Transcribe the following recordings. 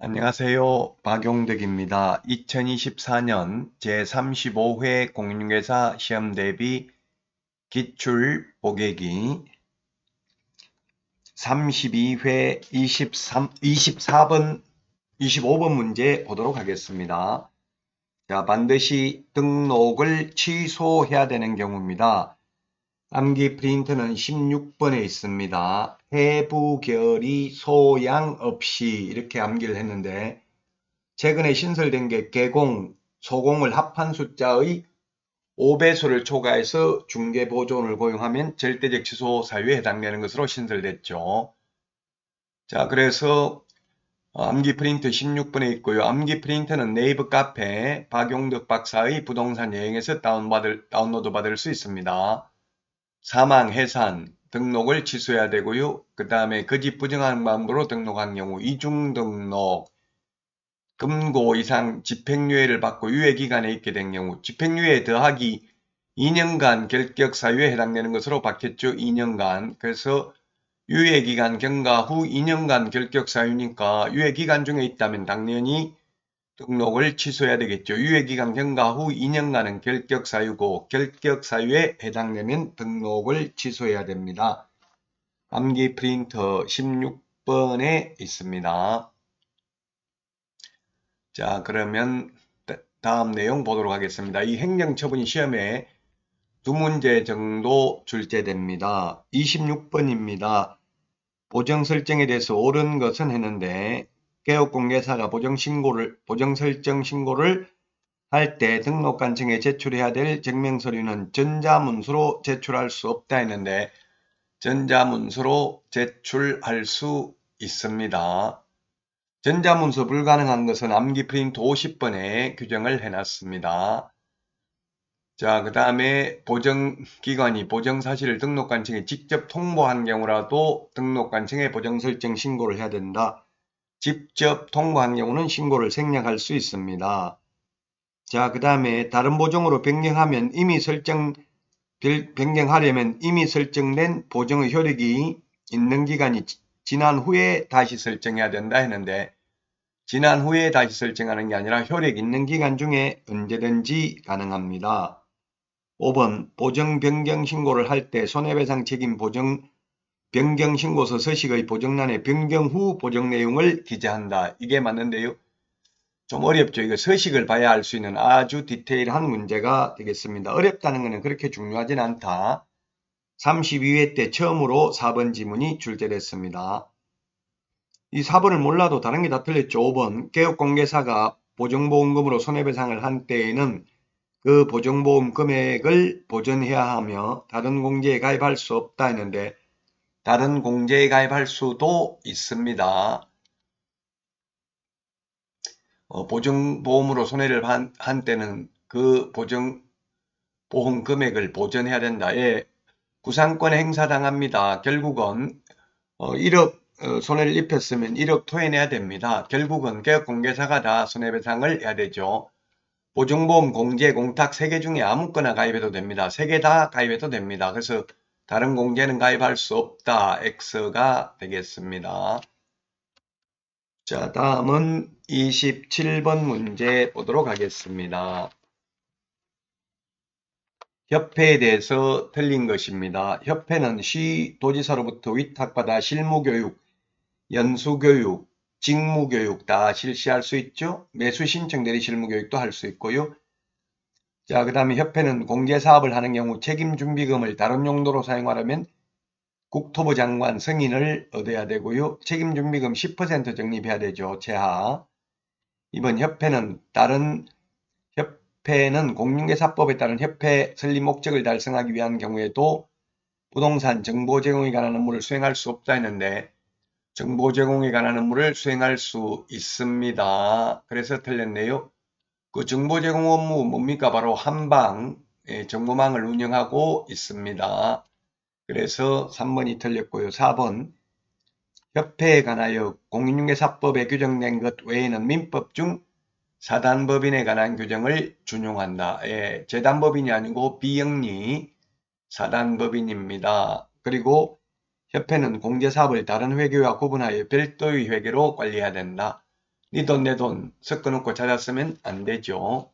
안녕하세요. 박용덕입니다. 2024년 제35회 공인중개사 시험 대비 기출 보객이 32회 24번, 25번 문제 보도록 하겠습니다. 자, 반드시 등록을 취소해야 되는 경우입니다. 암기 프린트는 16번에 있습니다. 해부 결의 소양 없이 이렇게 암기를 했는데 최근에 신설된 게 개공, 소공을 합한 숫자의 5배수를 초과해서 중개보존을 고용하면 절대적 취소 사유에 해당되는 것으로 신설됐죠. 자, 그래서 암기 프린트 16번에 있고요. 암기 프린트는 네이버 카페 박용덕 박사의 부동산 여행에서 다운로드 받을 수 있습니다. 사망, 해산, 등록을 취소해야 되고요. 그 다음에 거짓 부정한 마음으로 등록한 경우 이중 등록, 금고 이상 집행유예를 받고 유예기간에 있게 된 경우 집행유예 더하기 2년간 결격 사유에 해당되는 것으로 밝혔죠. 2년간. 그래서 유예기간 경과 후 2년간 결격 사유니까 유예기간 중에 있다면 당연히 등록을 취소해야 되겠죠. 유예기간 경과 후 2년간은 결격 사유고 결격 사유에 해당되면 등록을 취소해야 됩니다. 암기 프린터 16번에 있습니다. 자, 그러면 다음 내용 보도록 하겠습니다. 이 행정처분이 시험에 두 문제 정도 출제됩니다. 26번입니다. 보정설정에 대해서 옳은 것은 했는데 개업공개사가 보정설정 신고를 할 때 등록관청에 제출해야 될 증명서류는 전자문서로 제출할 수 없다 했는데 전자문서로 제출할 수 있습니다. 전자문서 불가능한 것은 암기 프린트 50번에 규정을 해놨습니다. 자, 그 다음에 보정기관이 보정사실을 등록관청에 직접 통보한 경우라도 등록관청에 보정설정 신고를 해야 된다. 직접 통보한 경우는 신고를 생략할 수 있습니다. 자, 그 다음에 다른 보정으로 변경하려면 이미 설정된 보정의 효력이 있는 기간이 지난 후에 다시 설정해야 된다 했는데 지난 후에 다시 설정하는 게 아니라 효력 있는 기간 중에 언제든지 가능합니다. 5번 보정 변경 신고를 할 때 손해배상 책임 보정 변경 신고서 서식의 보정란에 변경 후 보정 내용을 기재한다. 이게 맞는데요. 좀 어렵죠. 이거 서식을 봐야 알 수 있는 아주 디테일한 문제가 되겠습니다. 어렵다는 것은 그렇게 중요하진 않다. 32회 때 처음으로 4번 지문이 출제됐습니다. 이 4번을 몰라도 다른 게 다 틀렸죠. 5번 개업공개사가 보정보험금으로 손해배상을 한 때에는 그 보정보험 금액을 보전해야 하며 다른 공제에 가입할 수 없다 했는데 다른 공제에 가입할 수도 있습니다. 보정보험으로 손해를 한 때는 그 보정보험 금액을 보전해야 된다. 예, 구상권에 행사당합니다. 결국은 1억 손해를 입혔으면 1억 토해내야 됩니다. 결국은 개업공개사가 다 손해배상을 해야 되죠. 보증보험, 공제, 공탁 3개 중에 아무거나 가입해도 됩니다. 3개 다 가입해도 됩니다. 그래서 다른 공제는 가입할 수 없다. X가 되겠습니다. 자, 다음은 27번 문제 보도록 하겠습니다. 협회에 대해서 틀린 것입니다. 협회는 시도지사로부터 위탁받아 실무교육, 연수교육, 직무교육 다 실시할 수 있죠. 매수신청 대리 실무교육도 할 수 있고요. 자, 그 다음에 협회는 공제사업을 하는 경우 책임준비금을 다른 용도로 사용하려면 국토부 장관 승인을 얻어야 되고요. 책임준비금 10% 적립해야 되죠. 제하. 이번 협회는 공인중개사법에 따른 협회 설립 목적을 달성하기 위한 경우에도 부동산 정보 제공에 관한 업무를 수행할 수 없다 했는데 정보 제공에 관한 업무를 수행할 수 있습니다. 그래서 틀렸네요. 그 정보 제공 업무 뭡니까? 바로 한방 정보망을 운영하고 있습니다. 그래서 3번이 틀렸고요. 4번 협회에 관하여 공인중개사법에 규정된 것 외에는 민법 중 사단법인에 관한 규정을 준용한다. 예, 재단법인이 아니고 비영리 사단법인입니다. 그리고 협회는 공제사업을 다른 회계와 구분하여 별도의 회계로 관리해야 된다. 네 돈 내 돈 섞어놓고 찾았으면 안 되죠.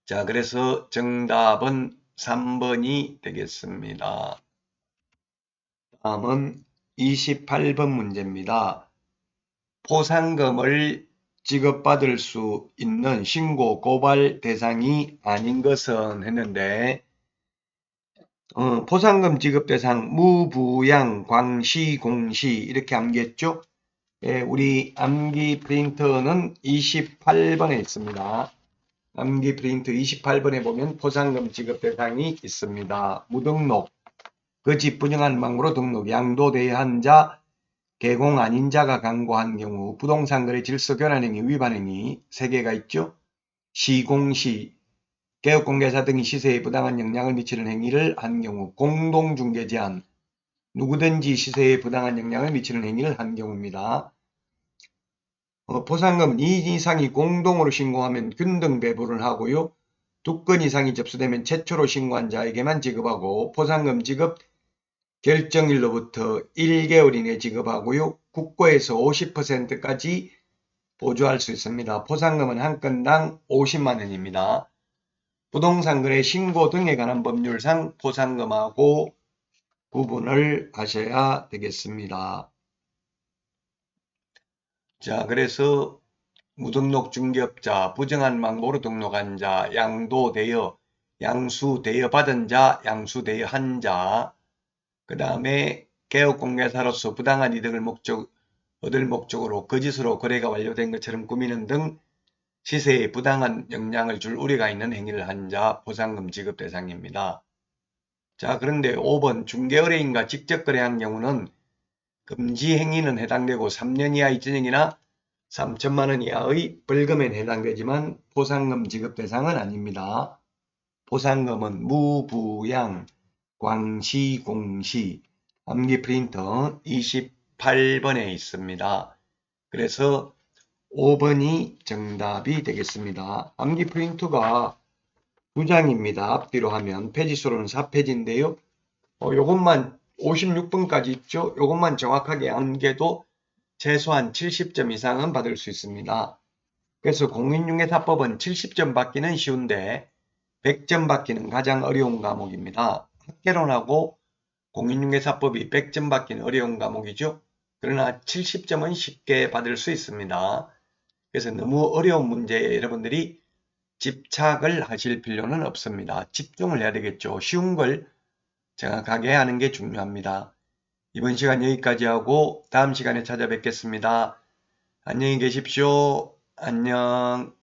자, 그래서 정답은 3번이 되겠습니다. 다음은 28번 문제입니다. 포상금을 지급받을 수 있는 신고 고발 대상이 아닌 것은 했는데 포상금 지급 대상 무부양, 광시, 공시 이렇게 암기했죠? 예, 우리 암기 프린터는 28번에 있습니다. 암기 프린트 28번에 보면 포상금 지급 대상이 있습니다. 무등록, 그 집 부정한 망으로 등록, 양도대여한 자, 개공 아닌 자가 강고한 경우, 부동산 거래 질서 교란 행위, 위반 행위 3개가 있죠. 시공시, 개업공개사 등이 시세에 부당한 영향을 미치는 행위를 한 경우, 공동중개 제한, 누구든지 시세에 부당한 영향을 미치는 행위를 한 경우입니다. 포상금 2인 이상이 공동으로 신고하면 균등 배부를 하고요. 2건 이상이 접수되면 최초로 신고한 자에게만 지급하고 포상금 지급 결정일로부터 1개월 이내 지급하고요. 국고에서 50%까지 보조할 수 있습니다. 포상금은 한 건당 50만원입니다. 부동산 거래 신고 등에 관한 법률상 포상금하고 구분을 하셔야 되겠습니다. 자, 그래서 무등록 중개업자, 부정한 망보로 등록한 자, 양도대여, 양수대여 받은 자, 양수대여한 자, 그 다음에 개업공개사로서 부당한 이득을 얻을 목적으로 거짓으로 거래가 완료된 것처럼 꾸미는 등 시세에 부당한 영향을 줄 우려가 있는 행위를 한 자, 포상금 지급 대상입니다. 자, 그런데 5번 중개의뢰인과 직접 거래한 경우는 금지 행위는 해당되고 3년 이하의 징역이나 3천만 원 이하의 벌금에 해당되지만 포상금 지급 대상은 아닙니다. 포상금은 무부양, 광시, 공시, 암기 프린터 28번에 있습니다. 그래서 5번이 정답이 되겠습니다. 암기 프린터가 2장입니다. 앞뒤로 하면 페이지수로는 4페이지인데요. 요것만 56번까지 있죠. 요것만 정확하게 암기해도 최소한 70점 이상은 받을 수 있습니다. 그래서 공인중개사법은 70점 받기는 쉬운데 100점 받기는 가장 어려운 과목입니다. 학개론하고 공인중개사법이 100점 받기는 어려운 과목이죠. 그러나 70점은 쉽게 받을 수 있습니다. 그래서 너무 어려운 문제에 여러분들이 집착을 하실 필요는 없습니다. 집중을 해야 되겠죠. 쉬운 걸 정확하게 하는 게 중요합니다. 이번 시간 여기까지 하고 다음 시간에 찾아뵙겠습니다. 안녕히 계십시오. 안녕.